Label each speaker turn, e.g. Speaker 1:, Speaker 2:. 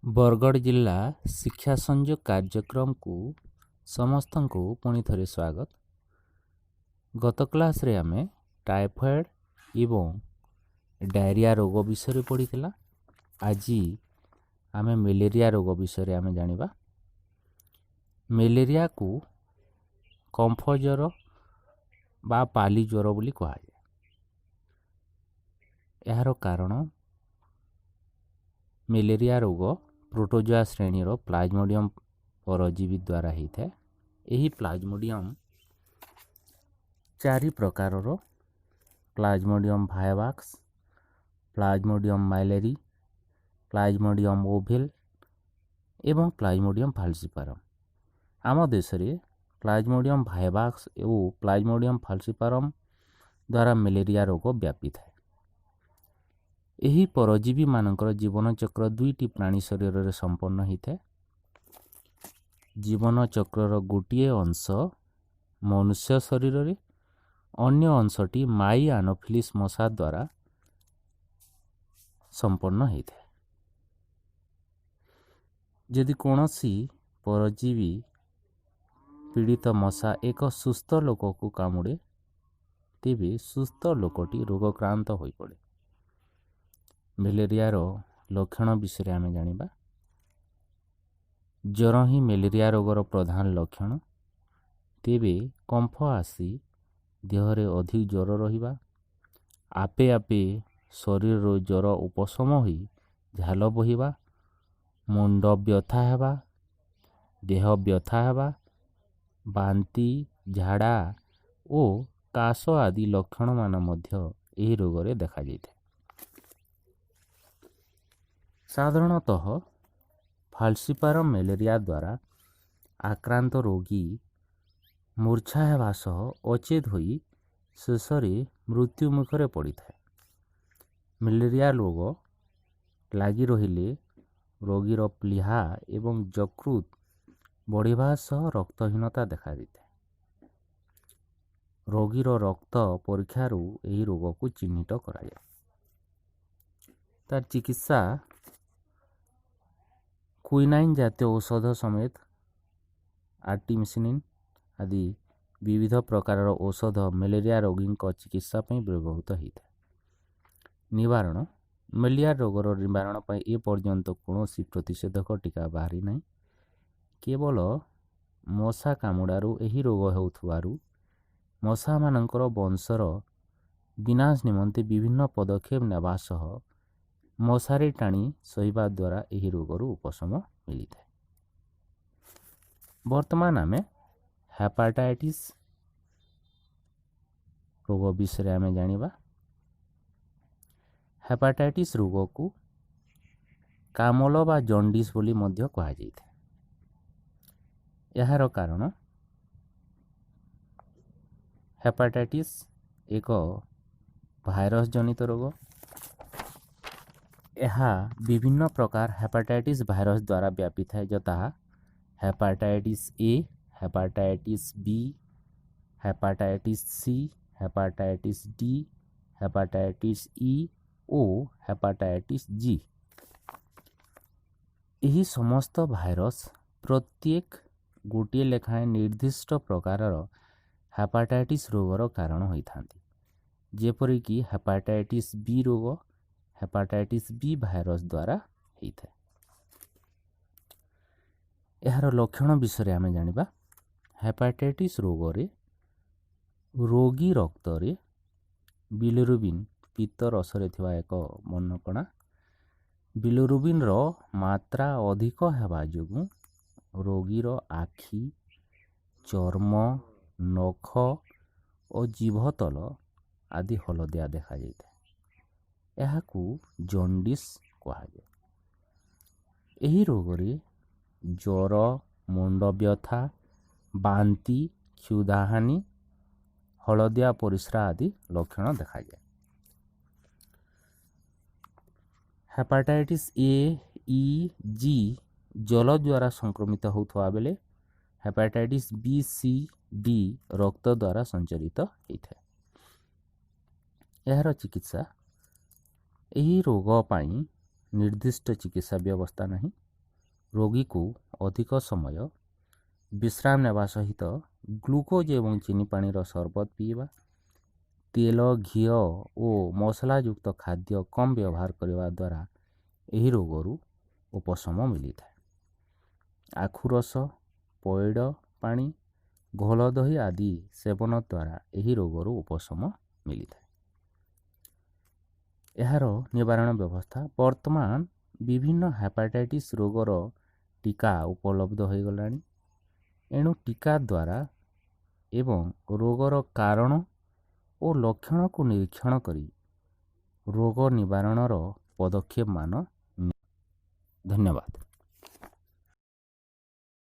Speaker 1: बरगढ़ जिला शिक्षा संयोग कार्यक्रम को समस्त को पुणी थे स्वागत। गत क्लास रे आमे टाइफॉइड एवं डायरिया रोग विषय पढ़ीला। आज आमे मलेरिया रोग विषय आमे जानिबा। मलेरिया को कंफ ज्वर बा पाली ज्वर बोली कहा जाए। यार कारण मलेरिया रोग प्रोटोजोआ श्रेणी प्लाज्मोडियम परजीवी द्वारा होता है। यही प्लाज्मोडियम चारि प्रकार प्लाज्मोडियम वायवाक्स, प्लाज्मोडियम माइलेरी, प्लाज्मोडियम ओवेल एवं प्लाज्मोडियम फाल्सीपारम। आम देश में प्लाज्मोडियम वायवाक्स और प्लाज्मोडियम फाल्सीपारम द्वारा मलेरिया रोग व्यापित है। यही परजीवी मानकर जीवन चक्र दुईटी प्राणी शरीर में संपन्न होता है। जीवन चक्र गोटे अंश मनुष्य शरीर में, अन्य अंशटी माई आनोफिलिस मशा द्वारा संपन्न होता है। यदि कौनसी परजीवी पीड़ित मशा एक सुस्थ लोक को कामुड़े तेबे सुस्थ लोकटी रोगक्रांत हो पड़े। मलेरिया लक्षण विषय आमे जानिबा। ज्वर ही मलेरिया रोगर प्रधान लक्षण। तेबे कंफ आसी देहरे अधिक ज्वर रहिबा, आपे आपे शरीर ज्वर उपशम होई झाल बहिबा, मुंड व्यथा हेबा, देह व्यथा हेबा, बांती झाड़ा और काश आदि लक्षण मान मध्य एही रोगरे देखा जाइଥାଏ। साधारणतः फाल्सीपारम मलेरिया द्वारा आक्रांत रोगी मूर्छा हेबा सह अचेत होई शेष में मृत्यु मुखरे पड़ी था। मलेरिया रोग लगी रहिले रोगीर प्लीहा एवं यकृत बढ़िबा सह रक्तहीनता देखा देता है। रोगीर रक्त परीक्षारू यही रोग को चिन्हित करा जाए। तार चिकित्सा क्विनाइन जातीय औषध समेत आर्टिमिसिनिन आदि विविध प्रकार औषध मलेरिया रोगी चिकित्सा व्यवहृत होता है। निवारण मलेरिया रोगर निवारण पर ए पर्यंत कौन प्रतिषेधक टीका बाहरी नहीं। केवल मशा कामुड़ारू यही रोग होउथवारू मशा मानकर वंशर विनाश निमंते विभिन्न पदक्षेप नेबा सह मशारी टाणी सहिबा द्वारा यही रोगरू उपशम मिलता है। वर्तमान आमे हेपाटाइटिस रोग विषय आमे जानिबा। हेपाटाइटिस रोग को कामल बा जॉन्डिस बोली मध्य कहा जाइଥାଏ। यार कारण हेपाटाइटिस एक भाइरस जनित रोग। यह विभिन्न प्रकार हेपाटाइटिस भाइरस द्वारा व्यापित है, जता hepatitis A, hepatitis B, hepatitis C, hepatitis D, hepatitis E और हेपाटाइटिस जी। यही समस्त भाइरस प्रत्येक गोटे लेखाएं निर्दिष्ट प्रकार हेपाटाइटिस रोगर कारण होता है। जेपरिक हेपाटाइटिस बी रोग हेपाटाइटिस बी भाइरस द्वारा होता है। यार लक्षण विषय आमे जानिबा। हेपाटाइटिस रोग रे रोगी रक्त रे बिलिरुबिन पित्त रस रे थिबा एक मनकणा बिलिरुबिन रो मात्रा अधिक हेबा जोगु रोगीर आखि, चर्म, नख और जीभ तल आदि हलदिया देखा जाता है। यह जॉन्डिस कहा जाए। यही रोग रे ज्वर, मुंड व्यथा, बांती, क्षुधाहानि, हलदिया परिस्रा आदि लक्षण देखा जाए। हेपाटाइटिस ए, ई, जी जल द्वारा संक्रमित होता बेले हेपाटाइटिस बी, सी, डी रक्त द्वारा संचरित होता है। यार चिकित्सा यही रोग पाई निर्दिष्ट चिकित्सा व्यवस्था नहीं। ରୋଗୀକୁ ଅଧିକ ସମୟ ବିଶ୍ରାମ ନେବା ସହିତ ଗ୍ଲୁକୋଜ୍ ଏବଂ ଚିନି ପାଣିର ସରବତ ପିଇବା, ତେଲ, ଘିଅ ଓ ମସଲାଯୁକ୍ତ ଖାଦ୍ୟ କମ୍ ବ୍ୟବହାର କରିବା ଦ୍ୱାରା ଏହି ରୋଗରୁ ଉପଶମ ମିଳିଥାଏ। ଆଖୁ ରସ, ପଇଡ଼ ପାଣି, ଘୋଳ ଦହି ଆଦି ସେବନ ଦ୍ୱାରା ଏହି ରୋଗରୁ ଉପଶମ ମିଳିଥାଏ। ଏହାର ନିବାରଣ ବ୍ୟବସ୍ଥା ବର୍ତ୍ତମାନ ବିଭିନ୍ନ ହେପାଟାଇଟିସ୍ ରୋଗର ଟୀକା ଉପଲବ୍ଧ ହୋଇଗଲାଣି। ଏଣୁ ଟୀକା ଦ୍ୱାରା ଏବଂ ରୋଗର କାରଣ ଓ ଲକ୍ଷଣକୁ ନିରୀକ୍ଷଣ କରି ରୋଗ ନିବାରଣର ପଦକ୍ଷେପ ମାନ। ଧନ୍ୟବାଦ।